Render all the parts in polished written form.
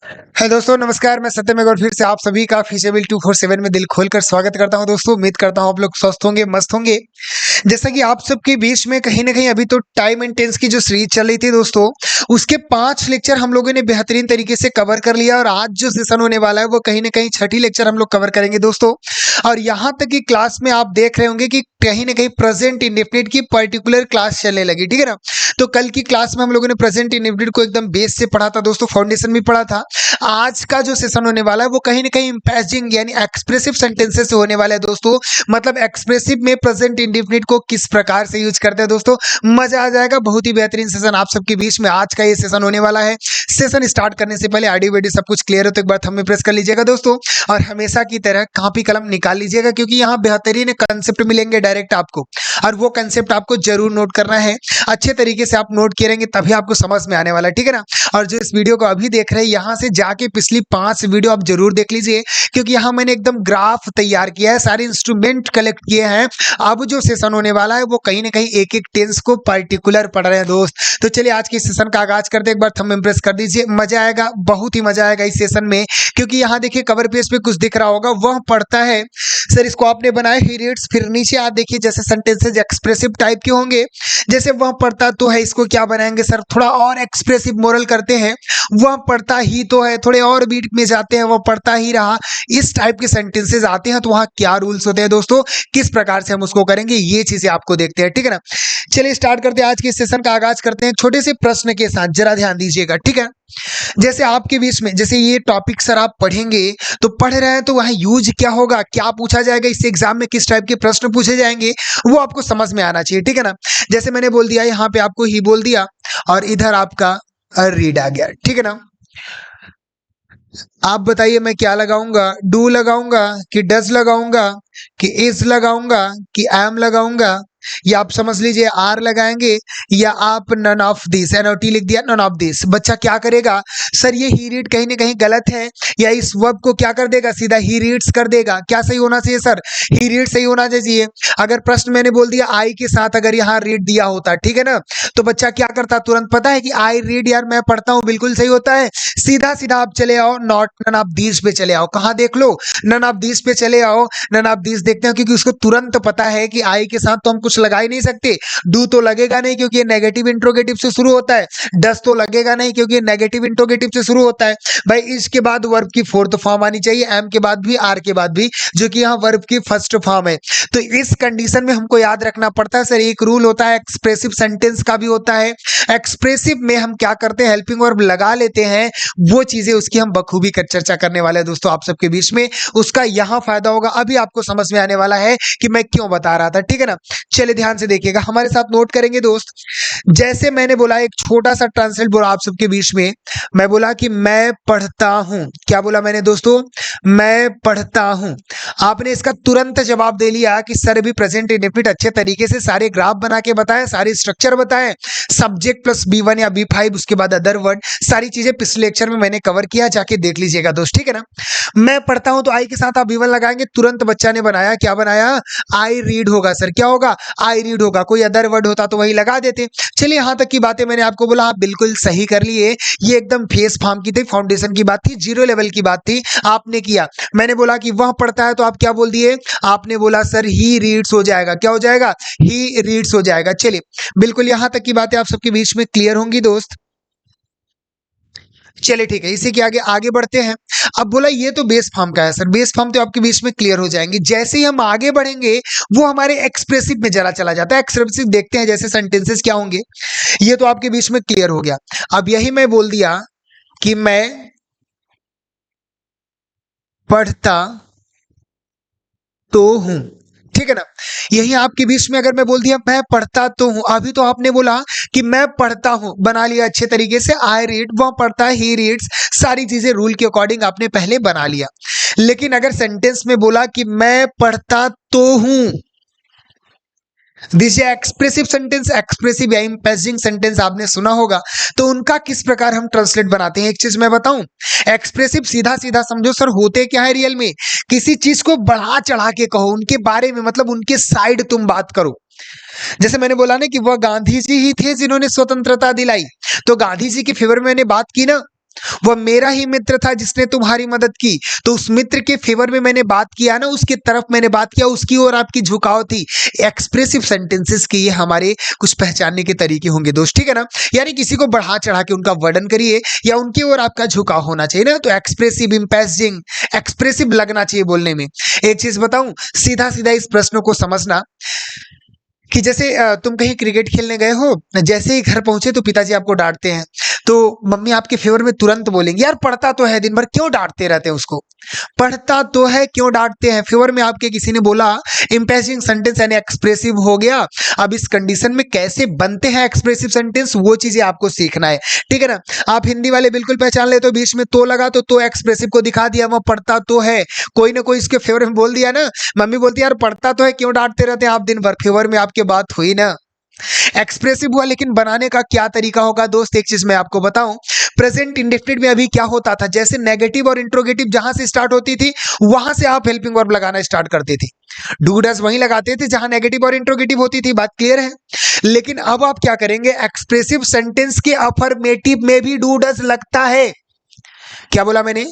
है दोस्तों, नमस्कार। मैं सत्यम एक बार फिर से आप सभी का फीसेबल 247 में दिल खोलकर स्वागत करता हूं। दोस्तों, उम्मीद करता हूं आप लोग स्वस्थ होंगे, मस्त होंगे। जैसा कि आप सबके बीच में कहीं ना कहीं अभी तो टाइम एंड टेंस की जो सीरीज चल रही थी दोस्तों, उसके 5 लेक्चर हम लोगों ने बेहतरीन तरीके से कवर कर लिया और आज जो सेशन होने वाला है वो कहीं ना कहीं छठी लेक्चर हम लोग कवर करेंगे दोस्तों। और यहाँ तक कि क्लास में आप देख रहे होंगे कि कहीं ना कहीं प्रेजेंट इंडेफिनिट की पर्टिकुलर क्लास चलने लगी, ठीक है ना। तो कल की क्लास में हम लोगों ने प्रेजेंट इंडेफिनिट को एकदम बेस से पढ़ा था दोस्तों, फाउंडेशन भी पढ़ा था। आज का जो सेशन होने वाला है वो कहीं ना कहीं इम्पैजिंग यानी एक्सप्रेसिव सेंटेंसेस से होने वाला है दोस्तों। मतलब एक्सप्रेसिव में प्रेजेंट इंडेफिनिट को किस प्रकार से यूज करते हैं दोस्तों, मजा आ जाएगा। बहुत ही बेहतरीन सेशन आप सबके बीच में आज का ये सेशन होने वाला है। सेशन स्टार्ट करने से पहले ऑडियो वीडियो सब कुछ क्लियर हो तो एक बार थंब में प्रेस कर लीजिएगा दोस्तों, और हमेशा की तरह कॉपी कलम निकाल लीजिएगा क्योंकि यहाँ बेहतरीन कंसेप्ट मिलेंगे डायरेक्ट आपको, और वो कंसेप्ट आपको जरूर नोट करना है। अच्छे तरीके से आप नोट करेंगे तभी आपको समझ में आने वाला है, ठीक है ना। और जो इस वीडियो को अभी देख रहे हैं यहाँ से जाके पिछली 5 वीडियो आप जरूर देख लीजिए, क्योंकि यहाँ मैंने एकदम ग्राफ तैयार किया है, सारे इंस्ट्रूमेंट कलेक्ट किए हैं। अब जो सेशन होने वाला है वो कहीं ना कहीं एक एक टेंस को पर्टिकुलर पढ़ रहे हैं दोस्त। तो चलिए आज के सेशन का आगाज करते हैं। एक बार थंब इम्प्रेस कर दीजिए, मजा आएगा, बहुत ही मजा आएगा इस सेशन में। क्योंकि यहाँ देखिए कवर पेज पे कुछ दिख रहा होगा, वह पढ़ता है सर, इसको आपने बनाया ही रीड्स। फिर नीचे आप देखिए जैसे सेंटेंसेज एक्सप्रेसिव टाइप के होंगे, जैसे वह पढ़ता तो है, इसको क्या बनाएंगे सर, थोड़ा और एक्सप्रेसिव मोरल करते हैं। वह पढ़ता ही तो है, थोड़े और बीट में जाते हैं, वह पढ़ता ही रहा। इस टाइप के सेंटेंसेस आते हैं तो वहां क्या रूल्स होते हैं दोस्तों, किस प्रकार से हम उसको करेंगे, ये चीजें आपको देखते हैं, ठीक है ना। चलिए स्टार्ट करते हैं, आज के सेशन का आगाज करते हैं छोटे से प्रश्न के साथ। जरा ध्यान दीजिएगा, ठीक है। जैसे आपके बीच में जैसे ये टॉपिक सर आप पढ़ेंगे तो पढ़ रहे हैं तो वहां यूज क्या होगा, क्या पूछा जाएगा, इस एग्जाम में किस टाइप के प्रश्न पूछे जाएंगे, वो आपको समझ में आना चाहिए, ठीक है ना। जैसे मैंने बोल दिया, यहाँ पे आपको ही बोल दिया और इधर आपका रीड आ गया, ठीक है ना। आप बताइए मैं क्या लगाऊंगा, डू लगाऊंगा कि डज लगाऊंगा कि इज लगाऊंगा कि एम लगाऊंगा, या आप समझ लीजिए आर लगाएंगे, या आप नन ऑफ दिस, एनओटी लिख दिया, नन ऑफ दिस। बच्चा क्या करेगा सर, ये ही रीड कहीं ना कहीं गलत है, या इस वर्ब को क्या कर देगा, सीधा ही रीड्स कर देगा। क्या सही होना चाहिए सर, ही रीड सही होना चाहिए। अगर प्रश्न मैंने बोल दिया आई के साथ अगर यहाँ रीड दिया होता, ठीक है ना, तो बच्चा क्या करता, तुरंत पता है कि आई रीड, यार मैं पढ़ता हूँ, बिल्कुल सही होता है। सीधा सीधा आप चले आओ नॉट नन ऑफ दीस पे चले आओ, कहाँ देख लो, नन ऑफ दीस पे चले आओ। नन ऑफ दीस देखते हो क्योंकि उसको तुरंत पता है कि आई के साथ तो हम कुछ लगा ही नहीं सकते। डू तो लगेगा नहीं क्योंकि ये नेगेटिव इंट्रोगेटिव से शुरू होता है। डस तो लगेगा नहीं क्योंकि ये नेगेटिव इंट्रोगेटिव से शुरू होता है। भाई इसके बाद वर्ब की फोर्थ फॉर्म आनी चाहिए, एम के बाद भी आर के बाद भी, जो कि यहाँ वर्ब की फर्स्ट फॉर्म है। तो इस कंडीशन में हमको याद रखना पड़ता है सर, एक रूल होता है एक्सप्रेसिव सेंटेंस का भी होता है। एक्सप्रेसिव में हम क्या करते हैं, हेल्पिंग वर्ब लगा लेते हैं, वो चीजें उसकी हम बखूबी कर चर्चा करने वाले हैं दोस्तों आप सबके बीच में। उसका यहाँ फायदा होगा, अभी आपको समझ में आने वाला है कि मैं क्यों बता रहा था, ठीक है ना। चलिए ध्यान से देखिएगा, हमारे साथ नोट करेंगे दोस्त। जैसे मैंने बोला, एक छोटा सा ट्रांसलेट बोला आप सबके बीच में, मैं बोला कि मैं पढ़ता हूं। क्या बोला मैंने दोस्तों, मैं पढ़ता हूं। आपने इसका तुरंत जवाब दे लिया कि सर भी प्रेजेंट इंडेफिनिट अच्छे तरीके से सारे ग्राफ बना के बताएं, सारे स्ट्रक्चर बताएं, सब्जेक्ट प्लस B1 या B5, उसके बाद अदर वर्ड, सारी चीजें पिछले लेक्चर में मैंने कवर किया, जाके देख लीजिएगा दोस्त, ठीक है ना। मैं पढ़ता हूं तो आई के साथ आप B1 लगाएंगे, तुरंत बच्चा ने बनाया, क्या बनाया, आई रीड होगा सर, क्या होगा, आई रीड होगा। कोई अदर वर्ड होता तो वही लगा देते। चलिए यहां तक की बातें मैंने आपको बोला, आप बिल्कुल सही कर लिए। ये एकदम फेस फॉर्म की थी, फाउंडेशन की बात थी, जीरो लेवल की बात थी, आपने किया। मैंने बोला कि वह पढ़ता है तो आप क्या बोल दिए, आपने बोला सर ही रीड्स हो जाएगा। क्या हो जाएगा, ही रीड्स हो जाएगा। चलिए बिल्कुल यहां तक की बातें आप सबके बीच में क्लियर होंगी दोस्त। चलिए ठीक है, इसी के आगे आगे बढ़ते हैं। अब बोला ये तो बेस फॉर्म का है सर, बेस फॉर्म तो आपके बीच में क्लियर हो जाएंगे। जैसे ही हम आगे बढ़ेंगे वो हमारे एक्सप्रेसिव में जरा चला जाता है। एक्सप्रेसिव देखते हैं जैसे सेंटेंसेस क्या होंगे, ये तो आपके बीच में क्लियर हो गया। अब यही मैं बोल दिया कि मैं पढ़ता तो हूं, ठीक है ना। यही आपके बीच में अगर मैं बोल दिया मैं पढ़ता तो हूं, अभी तो आपने बोला कि मैं पढ़ता हूं, बना लिया अच्छे तरीके से, आई रीड, वह पढ़ता है, ही रीड्स, सारी चीजें रूल के अकॉर्डिंग आपने पहले बना लिया। लेकिन अगर सेंटेंस में बोला कि मैं पढ़ता तो हूं, दिस एक्सप्रेसिव सेंटेंस, एक्सप्रेसिव या इम्पेजिंग सेंटेंस आपने सुना होगा, तो उनका किस प्रकार हम ट्रांसलेट बनाते हैं, एक चीज मैं बताऊं। एक्सप्रेसिव सीधा सीधा समझो सर, होते क्या है रियल में, किसी चीज को बढ़ा चढ़ा के कहो, उनके बारे में, मतलब उनके साइड तुम बात करो। जैसे मैंने बोला ना कि वह गांधी जी ही थे जिन्होंने स्वतंत्रता दिलाई, तो गांधी जी के फेवर में मैंने बात की ना, वह मेरा ही मित्र था जिसने तुम्हारी मदद की। तो उस मित्र के फेवर में मैंने बात किया ना, उसकी तरफ मैंने बात किया, उसकी ओर आपकी झुकाव थी। एक्सप्रेसिव सेंटेंसेस के ये हमारे कुछ पहचानने के तरीके होंगे दोस्त, ठीक है ना। यानी किसी को बढ़ा चढ़ा के उनका वर्णन करिए या उनकी ओर आपका झुकाव होना चाहिए ना, तो एक्सप्रेसिव, इम्पैसिंग, एक्सप्रेसिव लगना चाहिए बोलने में। एक चीज बताऊं, सीधा सीधा इस प्रश्न को समझना कि जैसे तुम कहीं क्रिकेट खेलने गए हो, जैसे ही घर पहुंचे तो पिताजी आपको डांटते हैं, तो मम्मी आपके फेवर में तुरंत बोलेंगी, यार पढ़ता तो है, दिन भर क्यों डांटते रहते हैं उसको, पढ़ता तो है क्यों डांटते हैं। फेवर में आपके किसी ने बोला, इंपैसिंग सेंटेंस यानी एक्सप्रेसिव हो गया। अब इस कंडीशन में कैसे बनते हैं एक्सप्रेसिव सेंटेंस, वो चीजें आपको सीखना है, ठीक है ना। आप हिंदी वाले बिल्कुल पहचान ले, तो बीच में तो लगा तो एक्सप्रेसिव को दिखा दिया, वह पढ़ता तो है, कोई ना कोई इसके फेवर में बोल दिया ना, मम्मी बोलती है यार पढ़ता तो है क्यों डांटते रहते हैं आप दिन भर, फेवर में आपके बात हुई ना, एक्सप्रेसिव हुआ। लेकिन बनाने का क्या तरीका होगा दोस्त, एक चीज मैं आपको बताऊं, प्रेजेंट इंडेफिनिट में अभी क्या होता था, जैसे नेगेटिव और इंट्रोगेटिव जहां से स्टार्ट होती थी वहां से आप हेल्पिंग वर्ब लगाना स्टार्ट करते थे, डू डज वहीं लगाते थे जहां नेगेटिव और इंट्रोगेटिव होती थी, बात क्लियर है। लेकिन अब आप क्या करेंगे, एक्सप्रेसिव सेंटेंस के अफर्मेटिव में भी डू डज लगता है। क्या बोला मैंने,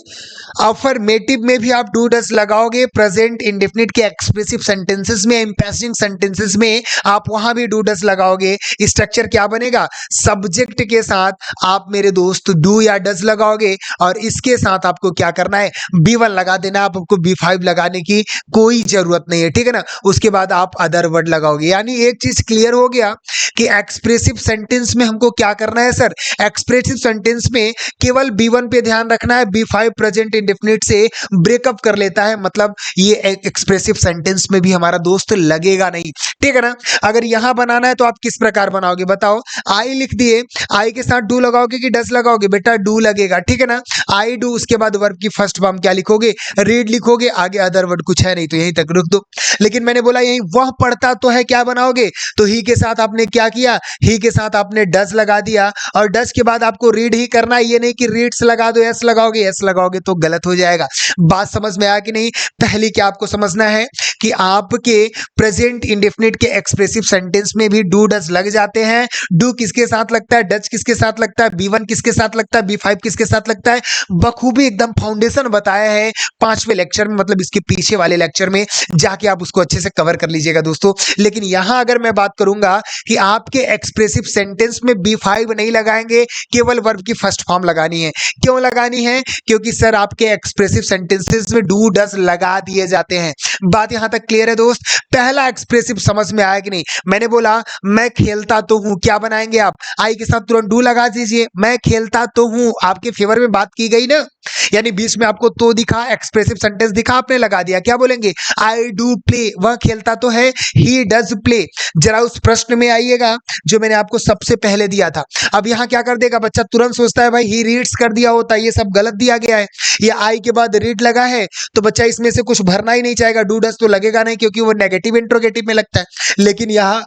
अफर्मेटिव में भी आप डू डज लगाओगे, प्रेजेंट इंडेफिनिट के एक्सप्रेसिव सेंटेंसेस में, इंपैसिंग सेंटेंसेस में आप वहां भी डू डज लगाओगे। स्ट्रक्चर क्या बनेगा, सब्जेक्ट के साथ आप मेरे दोस्त डू या डज लगाओगे, और इसके साथ आपको क्या करना है, B1 लगा देना, आपको B5 लगाने की कोई जरूरत नहीं है, ठीक है ना। उसके बाद आप अदर वर्ड लगाओगे। यानी एक चीज क्लियर हो गया कि एक्सप्रेसिव सेंटेंस में हमको क्या करना है सर, एक्सप्रेसिव सेंटेंस में केवल B1 पे ध्यान रखना है, B5 प्रेजेंट इंडेफिनिट से ब्रेकअप कर लेता है, मतलब ये एक्सप्रेसिव सेंटेंस में भी हमारा दोस्त लगेगा नहीं, ठीक है ना। अगर यहां बनाना है तो आप किस प्रकार बनाओगे बताओ, आई लिख दिए, आई के साथ डू लगाओगे कि डज लगाओगे, बेटा डू लगेगा, ठीक है ना। आई डू, उसके बाद वर्ब की फर्स्ट फॉर्म क्या लिखोगे, रीड लिखोगे, आगे अदर वर्ड कुछ है नहीं तो यहीं तक रुक दो। लेकिन मैंने बोला यही वह पढ़ता तो है, क्या बनाओगे, तो ही के साथ आपने क्या किया, ही के साथ आपने डज लगा दिया, और डज के बाद आपको रीड ही करना है, ये नहीं कि रीड्स लगा दो, एस लगाओगे, एस लगाओगे तो गलत हो जाएगा। बात समझ में आया कि नहीं। पहले क्या आपको समझना है कि आपके प्रेजेंट इंडेफिनिट के एक्सप्रेसिव सेंटेंस में भी डू डज लग जाते हैं। डू किसके साथ लगता है, डज किसके साथ लगता है, B1 किसके साथ लगता है, B5 किसके साथ लगता है, बखूबी एकदम फाउंडेशन बताया है 5वें लेक्चर में, मतलब इसके पीछे वाले लेक्चर में जाके आप उसको अच्छे से कवर कर लीजिएगा दोस्तों। लेकिन यहां अगर मैं बात करूंगा कि आपके एक्सप्रेसिव सेंटेंस में B5 नहीं लगाएंगे, केवल वर्ब की फर्स्ट फॉर्म लगानी है। क्यों लगानी है, क्योंकि सर आपके एक्सप्रेसिव सेंटेंसेस में डू डज लगा दिए जाते हैं। बात यहां तक क्लियर है दोस्त। पहला एक्सप्रेसिव समझ में आया कि नहीं। मैंने बोला मैं खेलता तो हूं, क्या बनाएंगे आप, आई के साथ तुरंत डू लगा दीजिए, मैं खेलता तो हूं, आपके फेवर में बात की गई ना, यानी बीच में आपको तो दिखा, एक्सप्रेसिव सेंटेंस दिखा, आपने लगा दिया, क्या बोलेंगे, आई डू प्ले, वह खेलता तो है, ही डज प्ले। जरा उस प्रश्न में आइएगा जो मैंने आपको सबसे पहले दिया था। अब यहां क्या कर देगा बच्चा, तुरंत सोचता है भाई ही रीड्स कर दिया होता, ये सब गलत दिया गया है, ये आई के बाद रीड लगा है, तो बच्चा इसमें से कुछ भरना ही नहीं चाहेगा, डू डज तो लगेगा नहीं क्योंकि वो नेगेटिव इंट्रोगेटिव में लगता है। लेकिन यहाँ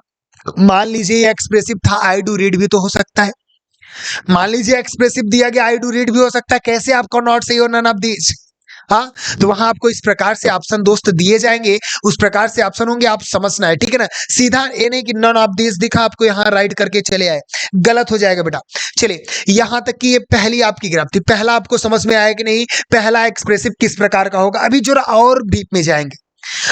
मान लीजिए ये एक्सप्रेसिव था, आई डू रीड भी तो हो सकता है, मान लीजिए एक्सप्रेसिव दिया गया, आई डू रीड भी हो सकता है, कैसे आपको नॉट सही और नन ऑफ दीज, हाँ, तो वहां आपको इस प्रकार से ऑप्शन दोस्त दिए जाएंगे, उस प्रकार से ऑप्शन होंगे, आप समझना है, ठीक है ना। सीधा ये नहीं कि नन ऑफ दीज दिखा आपको यहाँ राइट करके चले आए, गलत हो जाएगा बेटा। चलिए यहां तक कि ये पहली आपकी ग्राफ थी, पहला आपको समझ में आया कि नहीं, पहला एक्सप्रेसिव किस प्रकार का होगा। अभी जरा और डीप में जाएंगे,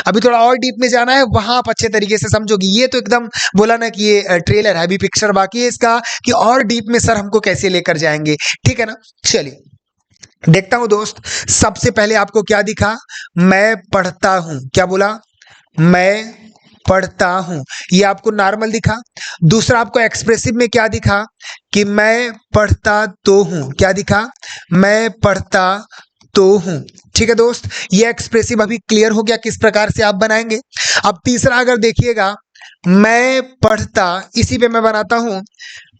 अभी थोड़ा और डीप में जाना है, वहां आप अच्छे तरीके से समझोगे। ये तो एकदम बोला ना कि ये ट्रेलर है, अभी पिक्चर बाकी है इसका कि और डीप में सर हमको कैसे लेकर जाएंगे, ठीक है ना। चलिए देखता हूं दोस्त, सबसे पहले आपको क्या दिखा, मैं पढ़ता हूं, क्या बोला, मैं पढ़ता हूं, ये आपको नॉर्मल दिखा। दूसरा आपको एक्सप्रेसिव में क्या दिखा कि मैं पढ़ता तो हूं, क्या दिखा, मैं पढ़ता तो हूं, ठीक है दोस्त। ये एक्सप्रेसिव अभी क्लियर हो गया किस प्रकार से आप बनाएंगे। अब तीसरा अगर देखिएगा, मैं पढ़ता, इसी पे मैं बनाता हूं,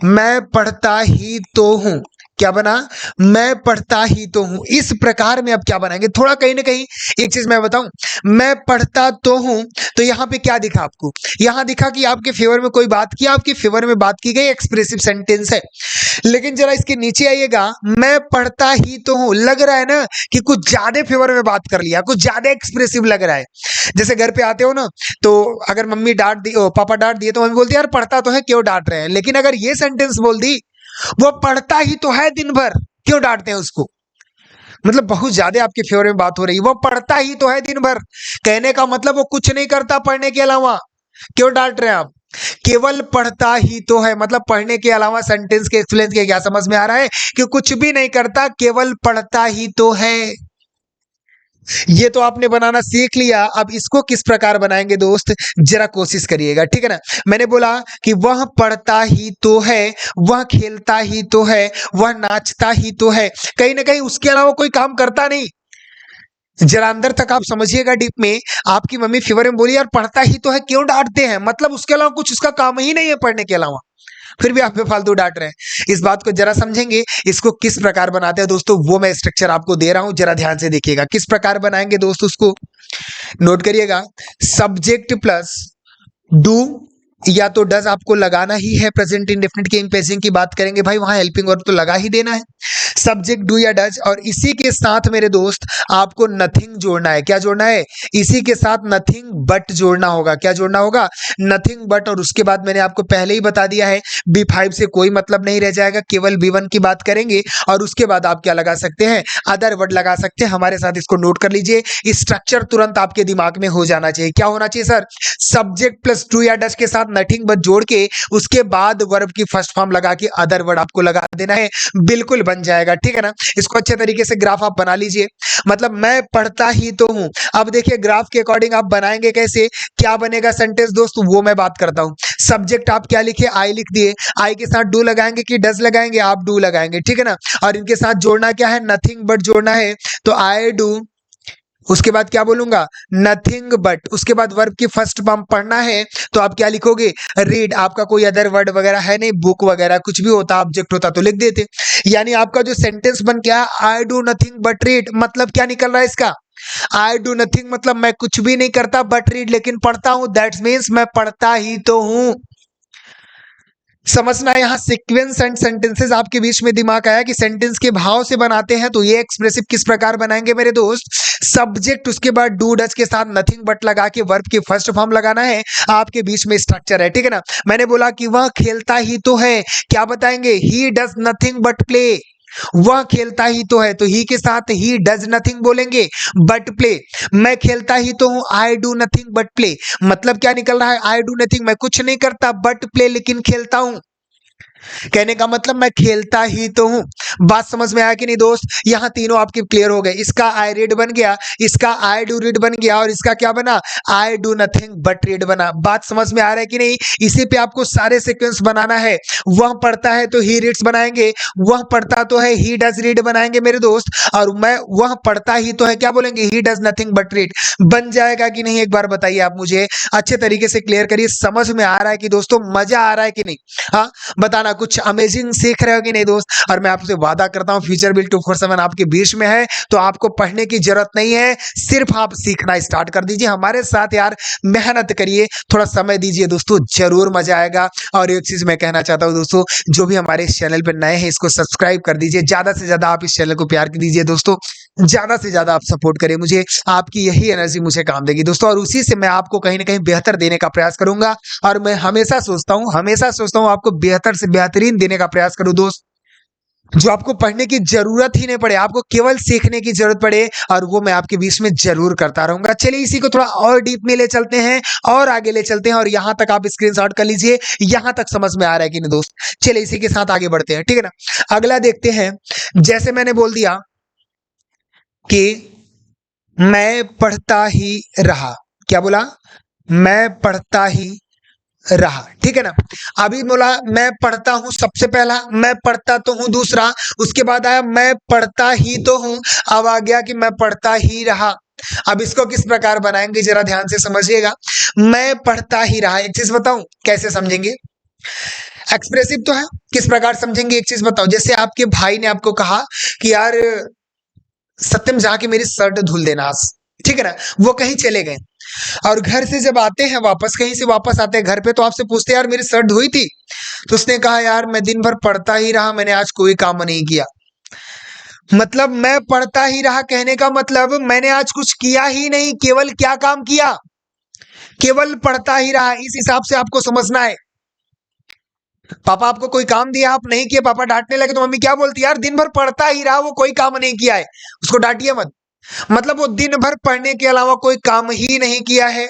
मैं पढ़ता ही तो हूं, क्या बना, मैं पढ़ता ही तो हूं। इस प्रकार में अब क्या बनाएंगे, थोड़ा कहीं ना कहीं एक चीज मैं बताऊं, मैं पढ़ता तो हूं, तो यहां पे क्या दिखा आपको, यहां दिखा कि आपके फेवर में कोई बात की, आपके फेवर में बात की गई, एक्सप्रेसिव सेंटेंस है। लेकिन जरा इसके नीचे आइएगा, मैं पढ़ता ही तो हूं, लग रहा है ना कि कुछ ज्यादा फेवर में बात कर लिया, कुछ ज्यादा एक्सप्रेसिव लग रहा है। जैसे घर पे आते हो ना, तो अगर मम्मी डांट दी, पापा डांट दिए, तो मम्मी बोलती है यार पढ़ता तो है क्यों डांट रहे हैं। लेकिन अगर ये सेंटेंस बोल दी, वो पढ़ता ही तो है दिन भर, क्यों डांटते हैं उसको? मतलब बहुत ज्यादा आपके फेवर में बात हो रही है। वो पढ़ता ही तो है दिन भर, कहने का मतलब वो कुछ नहीं करता पढ़ने के अलावा। क्यों डांट रहे हैं आप? केवल पढ़ता ही तो है, मतलब पढ़ने के अलावा सेंटेंस के एक्सप्लेन के क्या समझ में आ रहा है कि कुछ भी नहीं करता, केवल पढ़ता ही तो है। ये तो आपने बनाना सीख लिया, अब इसको किस प्रकार बनाएंगे दोस्त, जरा कोशिश करिएगा, ठीक है ना। मैंने बोला कि वह पढ़ता ही तो है, वह खेलता ही तो है, वह नाचता ही तो है, कहीं ना कहीं उसके अलावा कोई काम करता नहीं। जरा अंदर तक आप समझिएगा डीप में। आपकी मम्मी फीवर में बोली यार पढ़ता ही तो है, क्यों डांटते हैं, मतलब उसके अलावा कुछ उसका काम ही नहीं है पढ़ने के अलावा, फिर भी आप पे फालतू डांट रहे हैं। इस बात को जरा समझेंगे, इसको किस प्रकार बनाते हैं दोस्तों, वो मैं स्ट्रक्चर आपको दे रहा हूं, जरा ध्यान से देखिएगा किस प्रकार बनाएंगे दोस्त, उसको नोट करिएगा। सब्जेक्ट प्लस डू या तो डज आपको लगाना ही है, प्रेजेंट इंडेफिनिट की इम्पेजिंग की बात करेंगे भाई, वहां हेल्पिंग वर्ब तो लगा ही देना है, सब्जेक्ट डू या डज, और इसी के साथ मेरे दोस्त आपको नथिंग जोड़ना है। क्या जोड़ना है? इसी के साथ नथिंग बट जोड़ना होगा। क्या जोड़ना होगा? Nothing but. और उसके बाद मैंने आपको पहले ही बता दिया है B5 से कोई मतलब नहीं रह जाएगा, केवल B1 की बात करेंगे, और उसके बाद आप क्या लगा सकते हैं, अदर वर्ड लगा सकते हैं। हमारे साथ इसको नोट कर लीजिए, स्ट्रक्चर तुरंत आपके दिमाग में हो जाना चाहिए। क्या होना चाहिए सर? सब्जेक्ट प्लस डू या डज के साथ नथिंग बट जोड़ के उसके बाद वर्ब की फर्स्ट फॉर्म लगा के अदर वर्ड आपको लगा देना है, बिल्कुल बन जाएगा, ठीक है ना। इसको अच्छे तरीके से ग्राफ आप बना लीजिए, मतलब मैं पढ़ता ही तो हूं। अब देखिए ग्राफ के अकॉर्डिंग आप बनाएंगे कैसे, क्या बनेगा सेंटेंस दोस्त, वो मैं बात करता हूं। सब्जेक्ट आप क्या लिखे, आई लिख दिए, आई के साथ डू लगाएंगे कि डज लगाएंगे, आप डू लगाएंगे, ठीक है ना। और इनके साथ जोड़ना क्या है, नथिंग बट जोड़ना है, तो आई डू, उसके बाद क्या बोलूंगा, नथिंग बट, उसके बाद वर्ब की फर्स्ट फॉर्म पढ़ना है, तो आप क्या लिखोगे, रीड। आपका कोई अदर वर्ड वगैरह है नहीं, बुक वगैरह कुछ भी होता, ऑब्जेक्ट होता तो लिख देते। यानी आपका जो सेंटेंस बन गया, I do nothing but read, मतलब क्या निकल रहा है इसका, आई डू नथिंग मतलब मैं कुछ भी नहीं करता, बट रीड लेकिन पढ़ता हूं, दैट मीन्स मैं पढ़ता ही तो हूं। समझना, यहाँ सीक्वेंस एंड सेंटेंसेस आपके बीच में दिमाग आया कि सेंटेंस के भाव से बनाते हैं, तो ये एक्सप्रेसिव किस प्रकार बनाएंगे मेरे दोस्त, सब्जेक्ट उसके बाद डू डज के साथ नथिंग बट लगा के वर्ब की फर्स्ट फॉर्म लगाना है, आपके बीच में स्ट्रक्चर है, ठीक है ना। मैंने बोला कि वह खेलता ही तो है, क्या बताएंगे, he does nothing but play, वह खेलता ही तो है, तो ही के साथ ही डज नथिंग बोलेंगे बट प्ले। मैं खेलता ही तो हूं, I do nothing but play, मतलब क्या निकल रहा है, आई डू नथिंग मैं कुछ नहीं करता, बट प्ले लेकिन खेलता हूं, कहने का मतलब मैं खेलता ही तो हूं। बात समझ में आया कि नहीं दोस्त, यहां तीनों आपके क्लियर हो गए, इसका आई रीड बन गया, इसका आई डू रीड बन गया, और इसका क्या बना, I do nothing but read बना। बात समझ में आ रहा है कि नहीं, इसी पे आपको सारे सीक्वेंस बनाना है। वह पढ़ता है तो ही रीड्स बनाएंगे, वह पढ़ता तो है ही डज रीड बनाएंगे मेरे दोस्त, और मैं वह पढ़ता ही तो है क्या बोलेंगे, he does nothing but read. बन जाएगा कि नहीं, एक बार बताइए आप मुझे, अच्छे तरीके से क्लियर करिए, समझ में आ रहा है कि दोस्तों, मजा आ रहा है कि नहीं, हाँ बताना, कुछ अमेजिंग सीख रहे हो कि नहीं दोस्त। और मैं आपसे वादा करता हूं फ्यूचर बिल 247 आपके बीच में है, तो आपको पढ़ने की जरूरत नहीं है, सिर्फ आप सीखना स्टार्ट कर दीजिए हमारे साथ यार, मेहनत करिए, थोड़ा समय दीजिए दोस्तों, जरूर मजा आएगा। और एक चीज मैं कहना चाहता हूं दोस्तों, जो भी हमारे इस चैनल पर नए हैं इसको सब्सक्राइब कर दीजिए, ज्यादा से ज्यादा आप इस चैनल को प्यार दीजिए दोस्तों, ज्यादा से ज्यादा आप सपोर्ट करिए मुझे, आपकी यही एनर्जी मुझे काम देगी दोस्तों, और उसी से मैं आपको कहीं ना कहीं बेहतर देने का प्रयास करूंगा। और मैं हमेशा सोचता हूं आपको बेहतर से बेहतरीन देने का प्रयास करूं दोस्त, जो आपको पढ़ने की जरूरत ही नहीं पड़े, आपको केवल सीखने की जरूरत पड़े, और वो मैं आपके बीच में जरूर करता रहूंगा। चलिए इसी को थोड़ा और डीप में ले चलते हैं, और आगे ले चलते हैं, और यहां तक आप स्क्रीनशॉट कर लीजिए, यहां तक समझ में आ रहा है कि नहीं दोस्त। चलिए इसी के साथ आगे बढ़ते हैं, ठीक है ना। अगला देखते हैं, जैसे मैंने बोल दिया कि मैं पढ़ता ही रहा, क्या बोला, मैं पढ़ता ही रहा, ठीक है ना। अभी बोला मैं पढ़ता हूं, सबसे पहला मैं पढ़ता तो हूं, दूसरा उसके बाद आया मैं पढ़ता ही तो हूं, अब आ गया कि मैं पढ़ता ही रहा। अब इसको किस प्रकार बनाएंगे जरा ध्यान से समझिएगा, मैं पढ़ता ही रहा, एक चीज बताऊं कैसे समझेंगे, एक्सप्रेसिव तो है, किस प्रकार समझेंगे एक चीज बताओ, जैसे आपके भाई ने आपको कहा कि यार सत्यम जाके मेरी शर्ट धुल देना आज, ठीक है ना। वो कहीं चले गए, और घर से जब आते हैं वापस, कहीं से वापस आते हैं घर पे, तो आपसे पूछते हैं यार मेरी शर्ट धुई थी, तो उसने कहा यार मैं दिन भर पढ़ता ही रहा, मैंने आज कोई काम नहीं किया। मतलब मैं पढ़ता ही रहा कहने का मतलब मैंने आज कुछ किया ही नहीं, केवल क्या काम किया, केवल पढ़ता ही रहा, इस हिसाब से आपको समझना है। पापा आपको कोई काम दिया आप नहीं किए, पापा डांटने लगे तो मम्मी क्या बोलती है, यार दिन भर पढ़ता ही रहा, वो कोई काम नहीं किया है, उसको डांटिए मत। मतलब वो दिन भर पढ़ने के अलावा कोई काम ही नहीं किया है।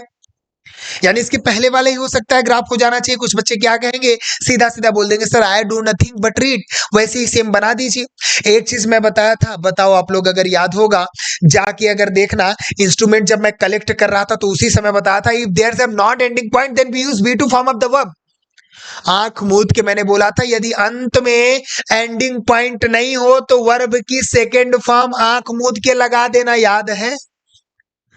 यानी इसके पहले वाला ही हो सकता है, ग्राफ हो जाना चाहिए। कुछ बच्चे क्या कहेंगे, सीधा सीधा बोल देंगे sir I do nothing but read. वैसे ही सेम बना दीजिए। एक चीज मैं बताया था, बताओ आप लोग अगर याद होगा, जाके अगर देखना, इंस्ट्रूमेंट जब मैं कलेक्ट कर रहा था तो उसी समय बताया था, if there is a not ending point then we use V two form of the verb. आंख मूंद के मैंने बोला था, यदि अंत में एंडिंग पॉइंट नहीं हो तो वर्ब की सेकेंड फॉर्म आंख मूंद के लगा देना। याद है?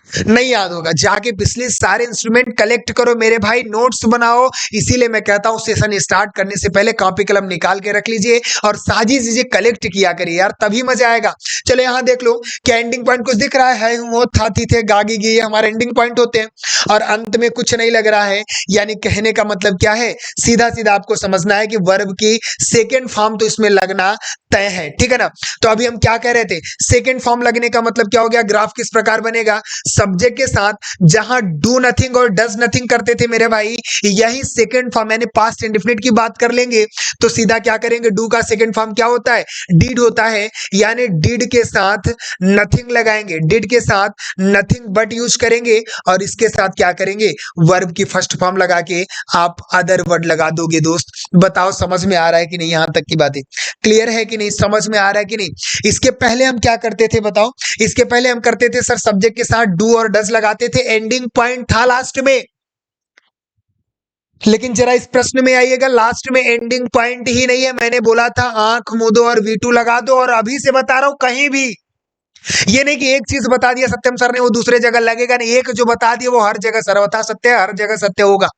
नहीं याद होगा, जाके पिछले सारे इंस्ट्रूमेंट कलेक्ट करो मेरे भाई, नोट्स बनाओ। इसीलिए मैं कहता हूं सेशन स्टार्ट करने से पहले कॉपी कलम निकाल के रख लीजिए और सारी चीजें कलेक्ट किया करिए यार, तभी मजा आएगा। चलो यहां देख लो, क्या एंडिंग पॉइंट कुछ दिख रहा है? वो था थी थे गागी गी, हमारे एंडिंग पॉइंट होते हैं। और अंत में कुछ नहीं लग रहा है, यानी कहने का मतलब क्या है, सीधा सीधा आपको समझना है कि वर्ब की सेकेंड फॉर्म तो इसमें लगना तय है, ठीक है ना। तो अभी हम क्या कह रहे थे, सेकेंड फॉर्म लगने का मतलब क्या हो गया, ग्राफ किस प्रकार बनेगा, सब्जेक्ट के साथ जहां डू नथिंग और डज नथिंग करते थे मेरे भाई, यही सेकंड फॉर्म यानी पास्ट इंडेफिनिट की बात कर लेंगे तो सीधा क्या करेंगे, डू का सेकंड फॉर्म क्या होता है, डिड होता है। यानी डिड के साथ नथिंग लगाएंगे, डिड के साथ नथिंग बट यूज करेंगे और इसके साथ क्या करेंगे, वर्ब की फर्स्ट फॉर्म लगा के आप अदर वर्ड लगा दोगे। दोस्त बताओ समझ में आ रहा है कि नहीं, यहां तक की बातें क्लियर है कि नहीं, समझ में आ रहा है कि नहीं। इसके पहले हम क्या करते थे बताओ, इसके पहले हम करते थे सर सब्जेक्ट के साथ डू और डज लगाते थे, एंडिंग पॉइंट था लास्ट में। लेकिन जरा इस प्रश्न में आइएगा, लास्ट में एंडिंग पॉइंट ही नहीं है। मैंने बोला था आंख मूंदो और V2 लगा दो, और अभी से बता रहा हूं कहीं भी ये नहीं कि एक चीज बता दिया सत्यम सर ने वो दूसरे जगह लगेगा नहीं, एक जो बता दिया वो हर जगह सर्वथा सत्य है, हर जगह सत्य होगा।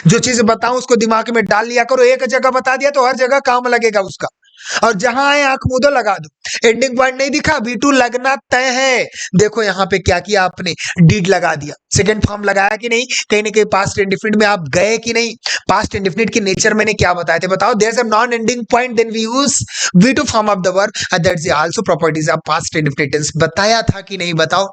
जो चीज बताऊं उसको दिमाग में डाल लिया करो, एक जगह बता दिया तो हर जगह काम लगेगा उसका। और जहां आए आंख मूंदो लगा दो, एंडिंग पॉइंट नहीं दिखा, V2 लगना तय है। देखो यहां पे क्या किया आपने, डिड लगा दिया, सेकंड फॉर्म लगाया कि नहीं, कहीं ना कहीं पास्ट इंडेफिनिट में आप गए कि नहीं। पास्ट इंडेफिनिट की नेचर मैंने क्या बताए थे बताओ, there is a non ending point then we use V2 form of the verb and that's also properties of past indefinite tense. बताया था कि नहीं बताओ,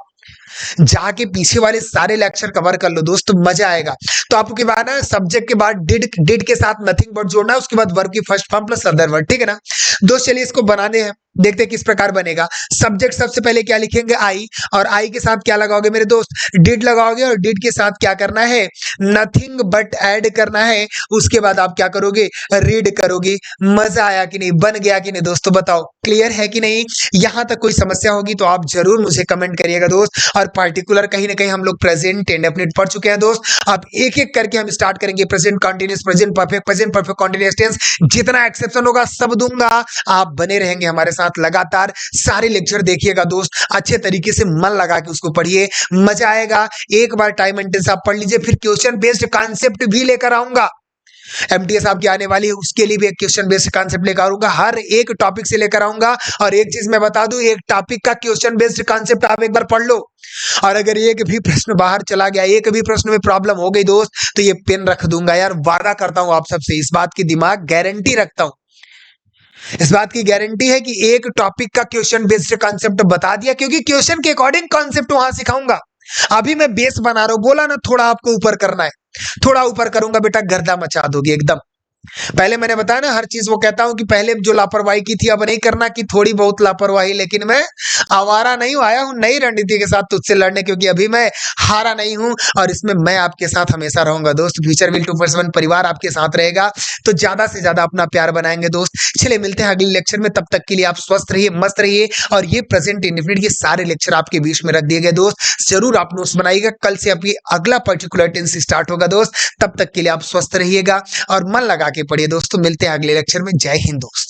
जाके पीछे वाले सारे लेक्चर कवर कर लो दोस्त, मजा आएगा। तो आपको क्या है, सब्जेक्ट के बाद डिड के साथ नथिंग बट जोड़ना है, उसके बाद वर्ब की first form plus other word, ठीक है ना दोस्त। चलिए इसको बनाने हैं, देखते हैं किस प्रकार बनेगा। सब्जेक्ट सबसे पहले क्या लिखेंगे, आई, और आई के साथ क्या लगाओगे मेरे दोस्त, डिड लगाओगे, और डिड के साथ क्या करना है, नथिंग बट ऐड करना है। उसके बाद आप क्या करोगे, रीड करोगे। मजा आया कि नहीं, बन गया कि नहीं दोस्तों, बताओ क्लियर है कि नहीं। यहां तक कोई समस्या होगी तो आप जरूर मुझे कमेंट करिएगा दोस्त। और पर्टिकुलर कहीं ना कहीं हम लोग प्रेजेंट इंडेफिनिट पढ़ चुके हैं दोस्त, अब एक एक करके हम स्टार्ट करेंगे। Present continuous, present perfect continuous tense, जितना एक्सेप्शन होगा सब दूंगा। आप बने रहेंगे हमारे साथ लगातार, सारे लेक्चर देखिएगा दोस्त, अच्छे तरीके से मन लगा के उसको पढ़िए, मजा आएगा। एक बार टाइम एंड टेंस आप पढ़ लीजिए, फिर क्वेश्चन बेस्ड कॉन्सेप्ट भी लेकर आऊंगा। MTS आपकी आने वाली है, उसके लिए भी एक क्वेश्चन बेस्ड कॉन्सेप्ट लेकर आऊंगा, हर एक टॉपिक से लेकर आऊंगा। और एक चीज मैं बता दूं, एक टॉपिक का क्वेश्चन बेस्ड कॉन्सेप्ट आप एक बार पढ़ लो, और अगर एक भी प्रश्न बाहर चला गया, एक भी प्रश्न में प्रॉब्लम हो गई दोस्त, तो ये पेन रख दूंगा यार, वादा करता हूं आप सबसे, इस बात की दिमाग गारंटी रखता हूं। इस बात की गारंटी है कि एक टॉपिक का क्वेश्चन बेस्ड कॉन्सेप्ट बता दिया, क्योंकि क्वेश्चन के अकॉर्डिंग कॉन्सेप्ट वहां सिखाऊंगा। अभी मैं बेस बना रहा हूं, बोला ना थोड़ा आपको ऊपर करना है, थोड़ा ऊपर करूंगा बेटा, गर्दा मचा दोगे एकदम। पहले मैंने बताया ना, हर चीज वो कहता हूं कि पहले जो लापरवाही की थी अब नहीं करना, की थोड़ी बहुत लापरवाही, लेकिन मैं आवारा नहीं हूं, आया हूं नई रणनीति के साथ तुझसे लड़ने, क्योंकि अभी मैं हारा नहीं हूं, और इसमें मैं आपके साथ हमेशा रहूंगा दोस्त। फ्यूचर विल 247 परिवार आपके साथ रहेगा, तो ज्यादा से ज्यादा अपना प्यार बनाएंगे दोस्त। चलिए मिलते हैं अगले लेक्चर में, तब तक के लिए आप स्वस्थ रहिए, मस्त रहिए। और ये प्रेजेंट इंडेफिनिट के सारे लेक्चर आपके बीच में रख दिए गए दोस्त, जरूर आप नोट्स बनाइएगा, कल से आपकी अगला पर्टिकुलर टेंस स्टार्ट होगा दोस्त। तब तक के लिए आप स्वस्थ रहिएगा और मन लगा के पढ़िए दोस्तों। मिलते हैं अगले लेक्चर में, जय हिंद दोस्त।